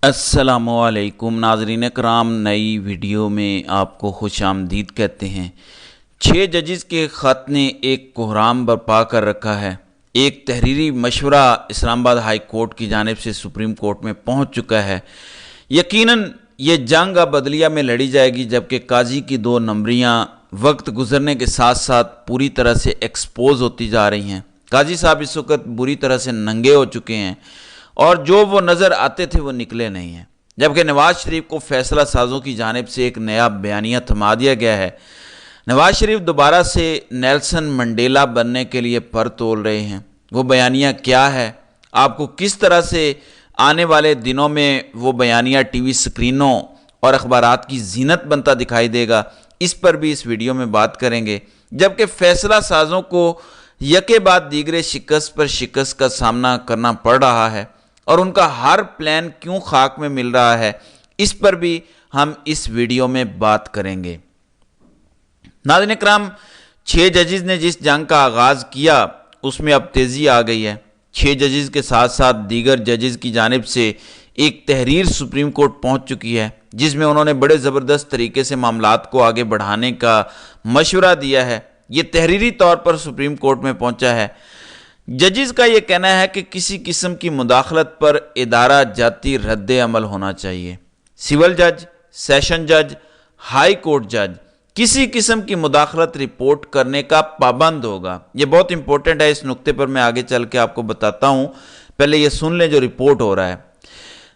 السلام علیکم ناظرین کرام، نئی ویڈیو میں آپ کو خوش آمدید کہتے ہیں۔ 6 ججز کے خط نے ایک کوہرام برپا کر رکھا ہے۔ ایک تحریری مشورہ اسلام آباد ہائی کورٹ کی جانب سے سپریم کورٹ میں پہنچ چکا ہے۔ یقیناً یہ جنگ اب عدلیہ میں لڑی جائے گی، جبکہ قاضی کی 2 نمبریاں وقت گزرنے کے ساتھ ساتھ پوری طرح سے ایکسپوز ہوتی جا رہی ہیں۔ قاضی صاحب اس وقت بری طرح سے ننگے ہو چکے ہیں اور جو وہ نظر آتے تھے وہ نکلے نہیں ہیں، جبکہ نواز شریف کو فیصلہ سازوں کی جانب سے ایک نیا بیانیہ تھما دیا گیا ہے۔ نواز شریف دوبارہ سے نیلسن منڈیلا بننے کے لیے پر تول رہے ہیں۔ وہ بیانیہ کیا ہے؟ آپ کو کس طرح سے آنے والے دنوں میں وہ بیانیہ ٹی وی سکرینوں اور اخبارات کی زینت بنتا دکھائی دے گا، اس پر بھی اس ویڈیو میں بات کریں گے۔ جبکہ فیصلہ سازوں کو یکے بعد دیگرے شکست پر شکست کا سامنا کرنا پڑ رہا ہے اور ان کا ہر پلان کیوں خاک میں مل رہا ہے، اس پر بھی ہم اس ویڈیو میں بات کریں گے۔ ناظرین کرام، 6 ججز نے جس جنگ کا آغاز کیا اس میں اب تیزی آ گئی ہے۔ 6 ججز کے ساتھ ساتھ دیگر ججز کی جانب سے ایک تحریر سپریم کورٹ پہنچ چکی ہے، جس میں انہوں نے بڑے زبردست طریقے سے معاملات کو آگے بڑھانے کا مشورہ دیا ہے۔ یہ تحریری طور پر سپریم کورٹ میں پہنچا ہے۔ ججز کا یہ کہنا ہے کہ کسی قسم کی مداخلت پر ادارہ جاتی رد عمل ہونا چاہیے۔ سول جج، سیشن جج، ہائی کورٹ جج کسی قسم کی مداخلت رپورٹ کرنے کا پابند ہوگا۔ یہ بہت امپورٹنٹ ہے، اس نقطے پر میں آگے چل کے آپ کو بتاتا ہوں، پہلے یہ سن لیں جو رپورٹ ہو رہا ہے۔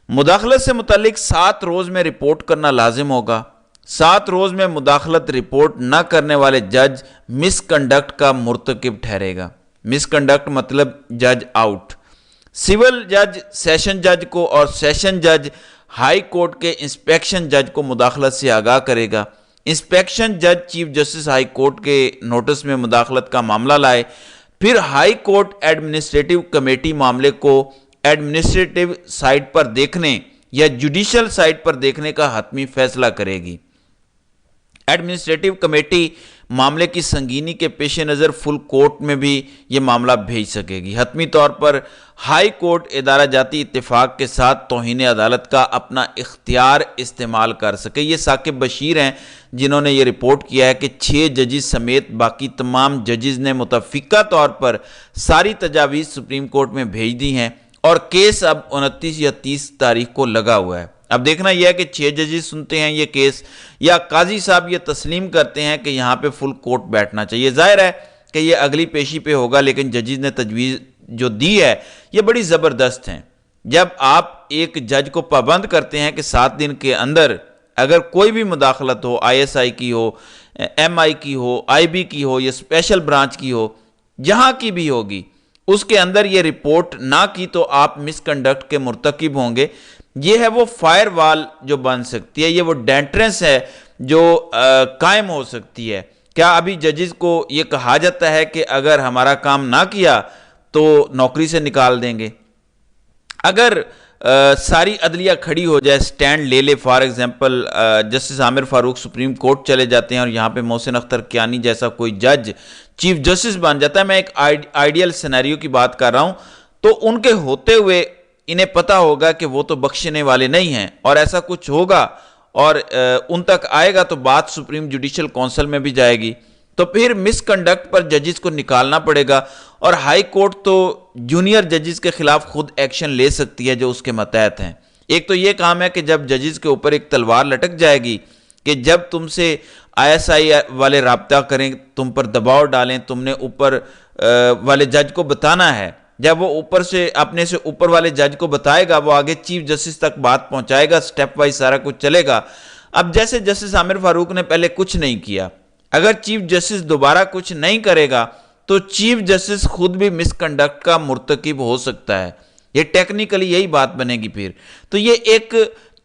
مداخلت سے متعلق 7 روز میں رپورٹ کرنا لازم ہوگا۔ 7 روز میں مداخلت رپورٹ نہ کرنے والے جج مس کنڈکٹ کا مرتکب ٹھہرے گا۔ مس کنڈکٹ مطلب جج آؤٹ۔ سول جج سیشن جج کو اور سیشن جج ہائی کورٹ کے انسپیکشن جج کو مداخلت سے آگاہ کرے گا۔ انسپیکشن جج چیف جسٹس ہائی کورٹ کے نوٹس میں مداخلت کا معاملہ لائے، پھر ہائی کورٹ ایڈمنسٹریٹو کمیٹی معاملے کو ایڈمنسٹریٹو سائٹ پر دیکھنے یا جوڈیشل سائٹ پر دیکھنے کا حتمی فیصلہ کرے گی۔ ایڈمنسٹریٹو کمیٹی معاملے کی سنگینی کے پیش نظر فل کورٹ میں بھی یہ معاملہ بھیج سکے گی۔ حتمی طور پر ہائی کورٹ ادارہ جاتی اتفاق کے ساتھ توہین عدالت کا اپنا اختیار استعمال کر سکے۔ یہ ثاقب بشیر ہیں جنہوں نے یہ رپورٹ کیا ہے کہ 6 ججز سمیت باقی تمام ججز نے متفقہ طور پر ساری تجاویز سپریم کورٹ میں بھیج دی ہیں اور کیس اب 29 یا 30 تاریخ کو لگا ہوا ہے۔ اب دیکھنا یہ ہے کہ 6 ججز سنتے ہیں یہ کیس یا قاضی صاحب یہ تسلیم کرتے ہیں کہ یہاں پہ فل کورٹ بیٹھنا چاہیے۔ ظاہر ہے کہ یہ اگلی پیشی پہ ہوگا، لیکن ججز نے تجویز جو دی ہے یہ بڑی زبردست ہیں۔ جب آپ ایک جج کو پابند کرتے ہیں کہ 7 دن کے اندر اگر کوئی بھی مداخلت ہو، ISI کی ہو، MI کی ہو، IB کی ہو یا اسپیشل برانچ کی ہو، جہاں کی بھی ہوگی، اس کے اندر یہ رپورٹ نہ کی تو آپ مس کنڈکٹ کے مرتکب ہوں گے۔ یہ ہے وہ فائر وال جو بن سکتی ہے، یہ وہ ڈینٹرنس ہے جو قائم ہو سکتی ہے۔ کیا ابھی ججز کو یہ کہا جاتا ہے کہ اگر ہمارا کام نہ کیا تو نوکری سے نکال دیں گے؟ اگر ساری عدلیہ کھڑی ہو جائے، سٹینڈ لے لے، for example justice Aamir Farooq supreme court چلے جاتے ہیں اور یہاں پہ محسن اختر کیانی جیسا کوئی جج چیف جسٹس بن جاتا ہے، میں ایک آئیڈیل سینیریو کی بات کر رہا ہوں، تو ان کے ہوتے ہوئے انہیں پتا ہوگا کہ وہ تو بخشنے والے نہیں ہیں اور ایسا کچھ ہوگا اور ان تک آئے گا تو بات سپریم جوڈیشل کونسل میں بھی جائے گی، تو پھر مس کنڈکٹ پر ججز کو نکالنا پڑے گا اور ہائی کورٹ تو جونیئر ججز کے خلاف خود ایکشن لے سکتی ہے جو اس کے ماتحت ہیں۔ ایک تو یہ کام ہے کہ جب ججز کے اوپر ایک تلوار لٹک جائے گی کہ جب تم سے ISI والے رابطہ کریں، تم پر دباؤ ڈالیں، تم نے اوپر والے جج کو بتانا ہے، جب وہ اوپر سے اپنے سے اوپر والے جج کو بتائے گا، وہ آگے چیف جسٹس تک بات پہنچائے گا، سٹیپ وائز سارا کچھ چلے گا۔ اب جیسے جسٹس عامر فاروق نے پہلے کچھ نہیں کیا، اگر چیف جسٹس دوبارہ کچھ نہیں کرے گا تو چیف جسٹس خود بھی مس کنڈکٹ کا مرتکب ہو سکتا ہے۔ یہ ٹیکنیکلی یہی بات بنے گی پھر، تو یہ ایک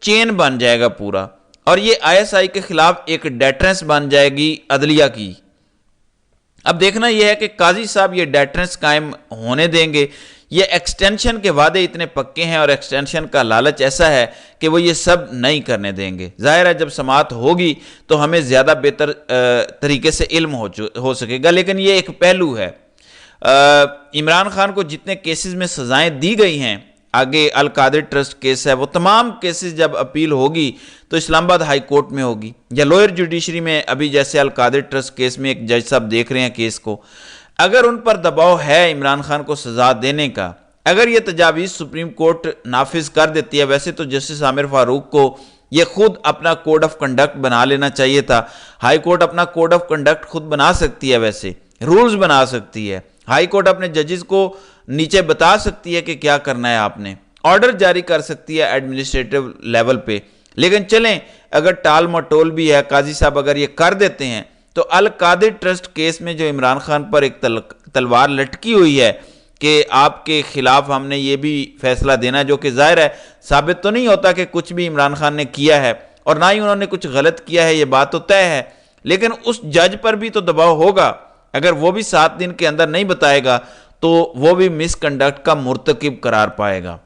چین بن جائے گا پورا، اور یہ ISI کے خلاف ایک ڈیٹرنس بن جائے گی عدلیہ کی۔ اب دیکھنا یہ ہے کہ قاضی صاحب یہ ڈیٹرنس قائم ہونے دیں گے۔ یہ ایکسٹینشن کے وعدے اتنے پکے ہیں اور ایکسٹینشن کا لالچ ایسا ہے کہ وہ یہ سب نہیں کرنے دیں گے۔ ظاہر ہے جب سماعت ہوگی تو ہمیں زیادہ بہتر طریقے سے علم ہو سکے گا، لیکن یہ ایک پہلو ہے۔ عمران خان کو جتنے کیسز میں سزائیں دی گئی ہیں، آگے القادر ٹرسٹ کیس ہے، وہ تمام کیسز جب اپیل ہوگی تو اسلام آباد ہائی کورٹ میں ہوگی یا لوئر جوڈیشری میں. ابھی جیسے القادر ٹرسٹ کیس میں ایک جج صاحب دیکھ رہے ہیں کیس کو، اگر ان پر دباؤ ہے عمران خان کو سزا دینے کا، اگر یہ تجاویز سپریم کورٹ نافذ کر دیتی ہے، ویسے تو جسٹس عامر فاروق کو یہ خود اپنا کوڈ آف کنڈکٹ بنا لینا چاہیے تھا. ہائی کورٹ اپنا کوڈ آف کنڈکٹ خود بنا سکتی ہے، ویسے رولز بنا سکتی ہے. ہائی کورٹ اپنے ججز کو نیچے بتا سکتی ہے کہ کیا کرنا ہے، آپ نے آرڈر جاری کر سکتی ہے ایڈمنسٹریٹو لیول پہ. لیکن چلیں اگر ٹال مٹول بھی ہے، قاضی صاحب اگر یہ کر دیتے ہیں تو القادر ٹرسٹ کیس میں جو عمران خان پر ایک تلوار لٹکی ہوئی ہے کہ آپ کے خلاف ہم نے یہ بھی فیصلہ دینا، جو کہ ظاہر ہے ثابت تو نہیں ہوتا کہ کچھ بھی عمران خان نے کیا ہے اور نہ ہی انہوں نے کچھ غلط کیا ہے، یہ بات تو طے ہے. لیکن اس جج پر بھی تو دباؤ ہوگا، اگر وہ بھی 7 دن کے اندر نہیں بتائے گا تو وہ بھی مس کنڈکٹ کا مرتکب قرار پائے گا.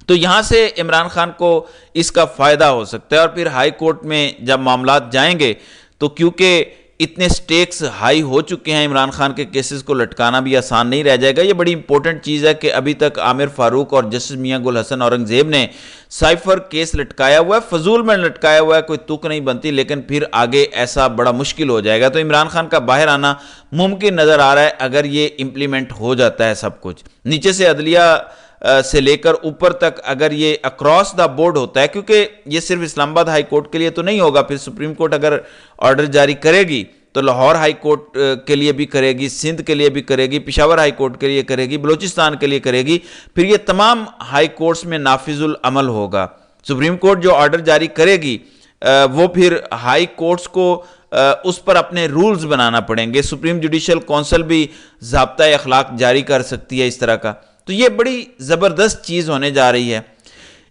تو یہاں سے عمران خان کو اس کا فائدہ ہو سکتا ہے. اور پھر ہائی کورٹ میں جب معاملات جائیں گے تو کیونکہ اتنے سٹیکس ہائی ہو چکے ہیں، عمران خان کے کیسز کو لٹکانا بھی آسان نہیں رہ جائے گا. یہ بڑی امپورٹنٹ چیز ہے کہ ابھی تک عامر فاروق اور جسٹس میاں گل حسن اورنگزیب نے سائفر کیس لٹکایا ہوا ہے، فضول میں لٹکایا ہوا ہے، کوئی تک نہیں بنتی. لیکن پھر آگے ایسا بڑا مشکل ہو جائے گا. تو عمران خان کا باہر آنا ممکن نظر آ رہا ہے اگر یہ امپلیمنٹ ہو جاتا ہے سب کچھ نیچے سے عدلیہ سے لے کر اوپر تک، اگر یہ اکراس دا بورڈ ہوتا ہے، کیونکہ یہ صرف اسلام آباد ہائی کورٹ کے لیے تو نہیں ہوگا. پھر سپریم کورٹ اگر آرڈر جاری کرے گی تو لاہور ہائی کورٹ کے لیے بھی کرے گی، سندھ کے لیے بھی کرے گی، پشاور ہائی کورٹ کے لیے کرے گی، بلوچستان کے لیے کرے گی. پھر یہ تمام ہائی کورٹس میں نافذ العمل ہوگا. سپریم کورٹ جو آرڈر جاری کرے گی وہ پھر ہائی کورٹس کو اس پر اپنے رولز بنانا پڑیں گے. سپریم جوڈیشل کونسل بھی ضابطۂ اخلاق جاری کر سکتی ہے اس طرح کا. تو یہ بڑی زبردست چیز ہونے جا رہی ہے.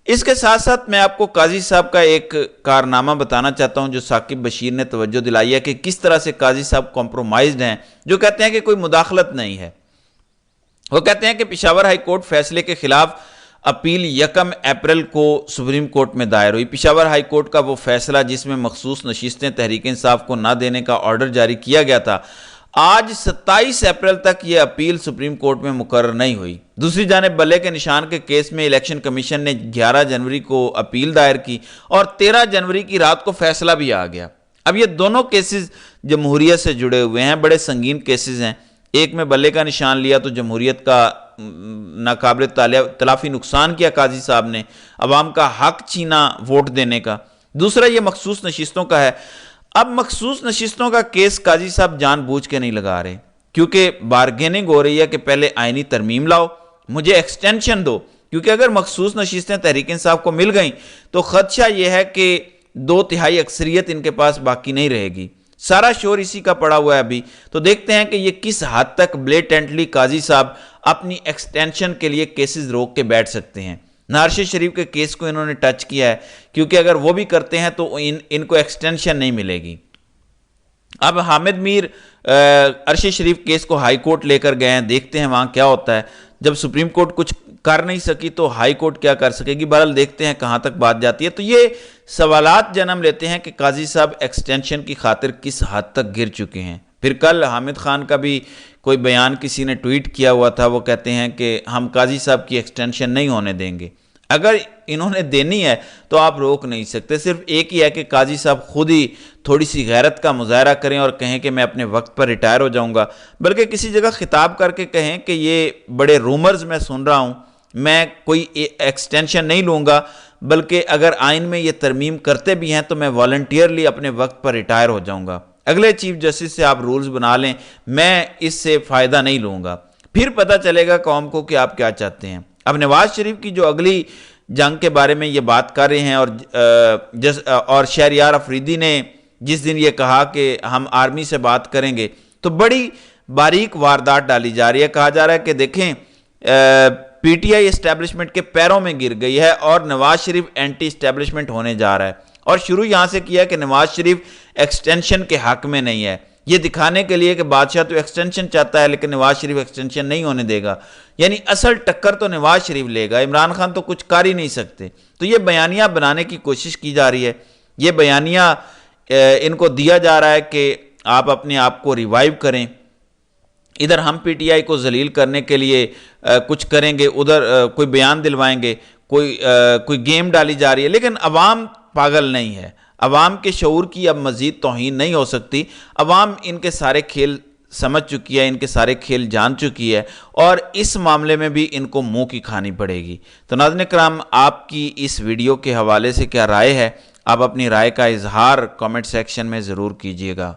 اس کے ساتھ ساتھ میں آپ کو قاضی صاحب کا ایک کارنامہ بتانا چاہتا ہوں جو ثاقب بشیر نے توجہ دلائی ہے کہ کس طرح سے قاضی صاحب کمپرومائزڈ ہیں، جو کہتے ہیں کہ کوئی مداخلت نہیں ہے. وہ کہتے ہیں کہ پشاور ہائی کورٹ فیصلے کے خلاف اپیل 1 اپریل کو سپریم کورٹ میں دائر ہوئی. پشاور ہائی کورٹ کا وہ فیصلہ جس میں مخصوص نشستیں تحریک انصاف کو نہ دینے کا آرڈر جاری کیا گیا تھا، آج 27 اپریل تک یہ اپیل سپریم کورٹ میں مقرر نہیں ہوئی. دوسری جانب بلے کے نشان کے کیس میں الیکشن کمیشن نے 11 جنوری کو اپیل دائر کی اور 13 جنوری کی رات کو فیصلہ بھی آ گیا. اب یہ دونوں کیسز جمہوریت سے جڑے ہوئے ہیں، بڑے سنگین کیسز ہیں. ایک میں بلے کا نشان لیا تو جمہوریت کا ناقابل تلافی نقصان کیا قاضی صاحب نے، عوام کا حق چھینا ووٹ دینے کا. دوسرا یہ مخصوص نشستوں کا ہے. اب مخصوص نشستوں کا کیس قاضی صاحب جان بوجھ کے نہیں لگا رہے، کیونکہ بارگیننگ ہو رہی ہے کہ پہلے آئینی ترمیم لاؤ، مجھے ایکسٹینشن دو. کیونکہ اگر مخصوص نشستیں تحریک انصاف کو مل گئیں تو خدشہ یہ ہے کہ 2/3 اکثریت ان کے پاس باقی نہیں رہے گی. سارا شور اسی کا پڑا ہوا ہے ابھی. تو دیکھتے ہیں کہ یہ کس حد تک بلیٹنٹلی قاضی صاحب اپنی ایکسٹینشن کے لیے کیسز روک کے بیٹھ سکتے ہیں. نارشد شریف کے کیس کو انہوں نے ٹچ کیا ہے، کیونکہ اگر وہ بھی کرتے ہیں تو ان کو ایکسٹینشن نہیں ملے گی. اب حامد میر ارشد شریف کیس کو ہائی کورٹ لے کر گئے ہیں، دیکھتے ہیں وہاں کیا ہوتا ہے. جب سپریم کورٹ کچھ کر نہیں سکی تو ہائی کورٹ کیا کر سکے گی. بہرحال دیکھتے ہیں کہاں تک بات جاتی ہے. تو یہ سوالات جنم لیتے ہیں کہ قاضی صاحب ایکسٹینشن کی خاطر کس حد تک گر چکے ہیں. پھر کل حامد خان کا بھی کوئی بیان کسی نے ٹویٹ کیا ہوا تھا، وہ کہتے ہیں کہ ہم قاضی صاحب کی ایکسٹینشن نہیں ہونے دیں گے. اگر انہوں نے دینی ہے تو آپ روک نہیں سکتے. صرف ایک ہی ہے کہ قاضی صاحب خود ہی تھوڑی سی غیرت کا مظاہرہ کریں اور کہیں کہ میں اپنے وقت پر ریٹائر ہو جاؤں گا، بلکہ کسی جگہ خطاب کر کے کہیں کہ یہ بڑے رومرز میں سن رہا ہوں، میں کوئی ایکسٹینشن نہیں لوں گا، بلکہ اگر آئین میں یہ ترمیم کرتے بھی ہیں تو میں والنٹیئرلی اپنے وقت پر ریٹائر ہو جاؤں گا. اگلے چیف جسٹس سے آپ رولز بنا لیں، میں اس سے فائدہ نہیں لوں گا. پھر پتہ چلے گا قوم کو کہ آپ کیا چاہتے ہیں. اب نواز شریف کی جو اگلی جنگ کے بارے میں یہ بات کر رہے ہیں اور شہریار افریدی نے جس دن یہ کہا کہ ہم آرمی سے بات کریں گے تو بڑی باریک واردات ڈالی جا رہی ہے. کہا جا رہا ہے کہ دیکھیں پی ٹی آئی اسٹیبلشمنٹ کے پیروں میں گر گئی ہے اور نواز شریف اینٹی اسٹیبلشمنٹ ہونے جا رہا ہے. اور شروع یہاں سے کیا کہ نواز شریف ایکسٹینشن کے حق میں نہیں ہے، یہ دکھانے کے لیے کہ بادشاہ تو ایکسٹینشن چاہتا ہے لیکن نواز شریف ایکسٹینشن نہیں ہونے دے گا. یعنی اصل ٹکر تو نواز شریف لے گا، عمران خان تو کچھ کر ہی نہیں سکتے. تو یہ بیانیہ بنانے کی کوشش کی جا رہی ہے. یہ بیانیہ ان کو دیا جا رہا ہے کہ آپ اپنے آپ کو ریوائیو کریں. ادھر ہم پی ٹی آئی کو ذلیل کرنے کے لیے کچھ کریں گے، ادھر کوئی بیان دلوائیں گے، کوئی گیم ڈالی جا رہی ہے، لیکن عوام پاگل نہیں ہے۔ عوام کے شعور کی اب مزید توہین نہیں ہو سکتی۔ عوام ان کے سارے کھیل سمجھ چکی ہے، ان کے سارے کھیل جان چکی ہے، اور اس معاملے میں بھی ان کو منہ کی کھانی پڑے گی۔ تو ناظرین کرام، آپ کی اس ویڈیو کے حوالے سے کیا رائے ہے؟ آپ اپنی رائے کا اظہار کامنٹ سیکشن میں ضرور کیجیے گا۔